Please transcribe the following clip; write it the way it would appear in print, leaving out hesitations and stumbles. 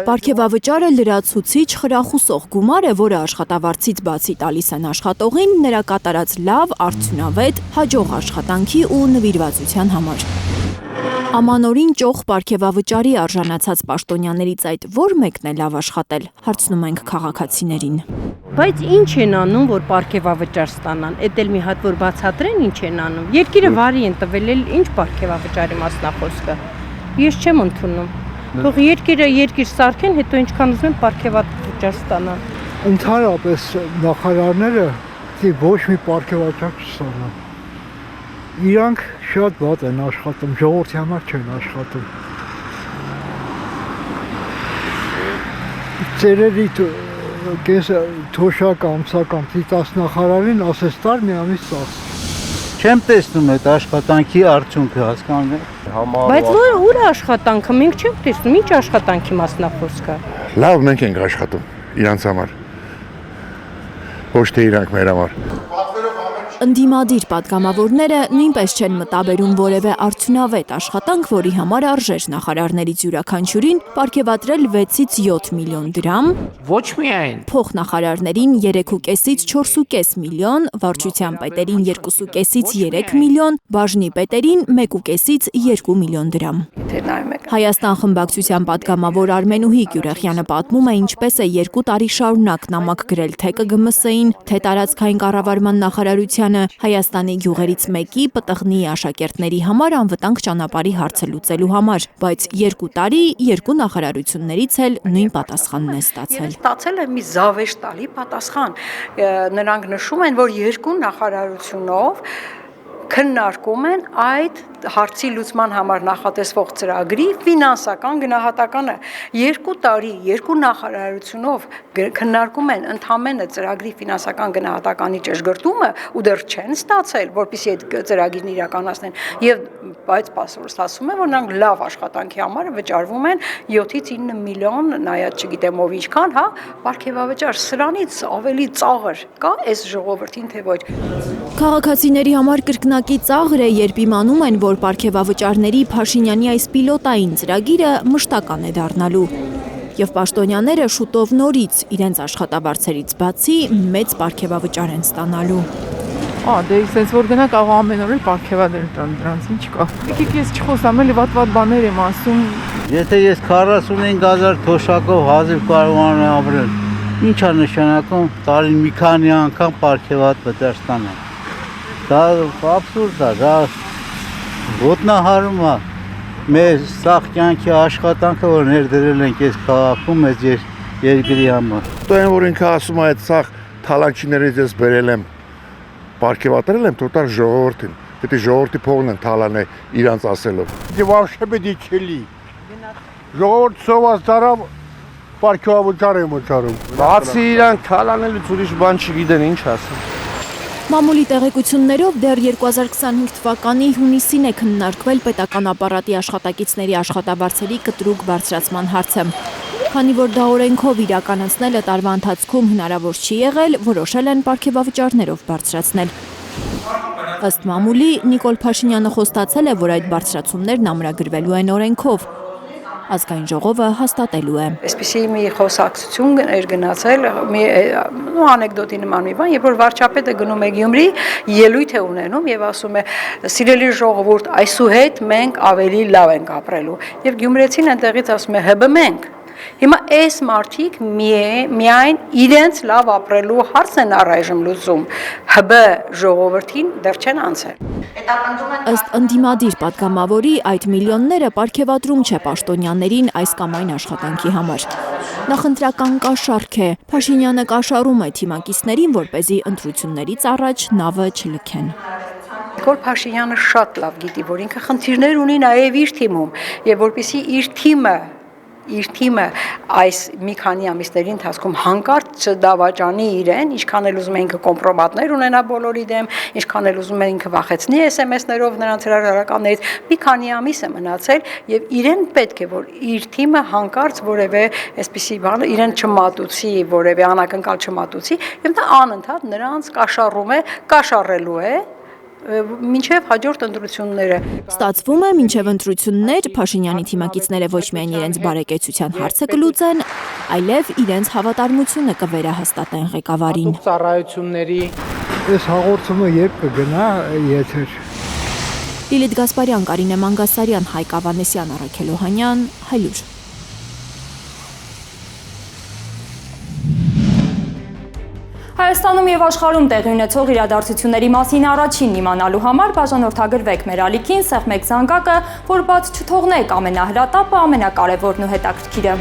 Պարգևավճարը լրացուցիչ խրախուսող գումար է, որը աշխատավարձից բացի տալիս են աշխատողին նրա կատարած լավ, արդյունավետ, հաջող աշխատանքի ու նվիրվածության համար։ Ամանորին ճոխ պարգևավճարի արժանացած պաշտոնյաներից այդ որ մեկն է լավ աշխատել, հարցնում ենք քաղաքացիներին։ Բայց ինչ են անում, որ պարգևավճար ստանան, էդ էլ մի հատ որ բացատրեն ինչ են անում։ Երկիրը վարի են տվել, էլ ինչ պարգևավճարի մասնախոսքը։ Ես չեմ ընդունում։ Թող երկիր սարքեն, հետո ինչքան ուզում են պարգևավճար ստանան։ Ընդհանրապես նախարարները ոչ մի պարգևավճար չստանան։ Իրանք շատ վատ են աշխատում, ժողովրդի համար չեն աշխատում։ Ծերերի թոշակ ամսական դասնախարարին ասես տար մի ամիս ծախս։ Չեմ տեսնում այդ աշխատանքի արդյունքը, հասկանում եք։ Բայց ուր է աշխատանքը, մենք չենք տեսնում, ինչ աշխատանքի մասնախոսքը։ Լավ մենք ենք աշխատում իրանց համար։ Ոչ թե իրանք մեր համար։ Ընդդիմադիր պատգամավորները նույնպես չեն մտաբերում որևէ արդյունավետ աշխատանք, որի համար արժեր նախարարներից յուրաքանչյուրին պարգևատրել 6-ից 7 միլիոն դրամ, ոչ միայն փոխնախարարներին 3,5-ից 4,5 միլիոն, վարչության պետերին 2,5-ից 3 միլիոն, բաժնի պետերին 1,5-ից 2 միլիոն դրամ։ Հայաստան խմբակցության պատգամավոր Արմենուհի Գյուրեղյանը պատմում է ինչպես է 2 տարի շարունակ նամակ գրել թե ԿԳՄՍ-ին, թե տարածքային կառավարման նախարարությանը Հայաստանի գյուղերից մեկի ՊՏՂՆ-ի աշակերտների համար անվտանգ ճանապարհի հարցը լուծելու համար, բայց 2 տարի 2 նախարարություններից էլ նույն պատասխանն է ստացել։ Ստացել է մի զավեշ տալի պատասխան։ Նրանք նշում են, որ 2 նախարարությունով քննարկում են այդ հարցի լուծման համար նախատեսվող ծրագրի ֆինանսական գնահատականը։ 2 տարի 2 նախարարությունով քննարկում են ընդամենը ծրագրի ֆինանսական գնահատականի ճշգրտումը ու դեռ չեն ստացել, որպեսզի այդ ծրագիրն իրականացնեն։ Բայց ասում են, որ նրանք լավ աշխատանքի համար վճարվում են 7-ից 9 միլիոն, նայած չգիտեմ ով ինչքան, հա, պարգևավճար, սրանից ավելի ծաղր կա այս ժողովրդին, թե ոչ։ Քաղաքացիների համար կրկնակի ծաղր է, երբ իմանում են, որ պարգևավճարների Փաշինյանի այս պիլոտային ծրագիրը մշտական է դառնալու։ Եվ պաշտոնյաները շուտով նորից իրենց աշխատավարձերից բացի մեծ պարգևավճար են ստանալու։ Դե sense որ գնանք ամեն օր պարգևատրել տան դրանց, ինչ կա։ Եկեք ես չխոսամ, էլի վատ բաներ եմ ասում։ Եթե ես 45,000 թոշակով հազիվ կարողանամ ապրել, ինչ է նշանակում տարին մի քանի անգամ պարգևավճար ստանալ։ Դա աբսուրդ է, դա ոտնահարում է մեր սաղ կյանքի աշխատանքը, որ ներդրել ենք այս քաղաքում, այս երկրի համար։ Դա այն որ ինքը ասում է այդ սաղ թալանքիներից ես բերել եմ, պարգևատրել եմ, թող տար ժողովրդին։ Եթե ժողովրդի փողն են թալանել իրանց ասելով։ Դե вообще պետք չէ։ Ժողովուրդ սոված դարավ պարգևավճար եմ վճարում։ բացի իրանք թալանելուց ուրիշ բան չգիտեն, ինչ ասեմ։ Մամուլի տեղեկություններով դեռ 2025 թվականի հունիսին է քննարկվել պետական ապարատի աշխատակիցների աշխատավարձերի կտրուկ բարձրացման հարցը։ Քանի որ դա օրենքով իրականացնելը տարվա ընթացքում հնարավոր չի եղել, որոշել են պարգևավճարներով բարձրացնել։ Ըստ մամուլի, Նիկոլ Փաշինյանը խոստացել է, որ այդ բարձրացումներն ամրագրվելու են օրենքով։ Ազգային ժողովը հաստատելու է։ Այսպիսի մի խոսակցություն էր գնացել, մի անեկդոտի նման մի բան, երբ որ վարչապետը գնում է Գյումրի, ելույթ է ունենում եւ ասում է. «Սիրելի ժողովուրդ, այսուհետ մենք ավելի լավ ենք ապրելու»։ Եվ գյումրեցին այնտեղից ասում է. «Հբ մենք»։ Հիմա այս մարդիկ միայն իրենց լավ ապրելու հարցն են առայժմ լուծում, ՀԲ ժողովրդին դեռ չեն անցել։ Ըստ ընդդիմադիր պատգամավորի այդ միլիոնները պարգևատրում չէ պաշտոնյաներին այս կամ այն աշխատանքի համար։ Նախընտրական կաշառք է, Փաշինյանը կաշառում է թիմակիցներին, որպեսզի ընտրություններից առաջ նավը չլքեն։ Նիկոլ Փաշինյանը շատ լավ գիտի, որ ինքը խնդիրներ ունի նաև իր թիմում, եւ որպեսզի իր թիմը այս մի քանի ամիսների ընթացքում հանկարծ չդավաճանի իրեն, ինչքան էլ ուզում է ինքը կոմպրոմատներ ունենա բոլորի դեմ, ինչքան էլ ուզում է ինքը վախեցնի SMS-ներով նրանց հրաժարականներից, մի քանի ամիս է մնացել եւ իրեն պետք է որ իր թիմը հանկարծ որևէ այսպիսի բան իրեն չմատուցի, որևէ անակնկալ չմատուցի եւ դա անընդհատ նրանց կաշառում է, կաշառելու է մինչև հաջորդ ընտրությունները։ Ստացվում է, մինչև ընտրություններ Փաշինյանի թիմակիցները ոչ միայն իրենց բարեկեցության հարցը կլուծեն, այլև իրենց հավատարմությունը կվերահաստատեն ղեկավարին։ Ծառայությունների Այս հաղորդումը երբ կգնա եթեր։ Լիլիթ Գասպարյան, Կարինե Մանգասարյան, Հայկ Ավանեսյան, Առաքել Օհանյան, Հայլուր։ Հայաստանում եւ աշխարհում տեղի ունեցող իրադարձությունների մասին առաջին իմանալու համար բաժանորդագրվեք մեր ալիքին, սեղմեք զանգակը, որ բաց չթողնեք ամենահրատապը, ամենակարևորն ու հետաքրքիրը։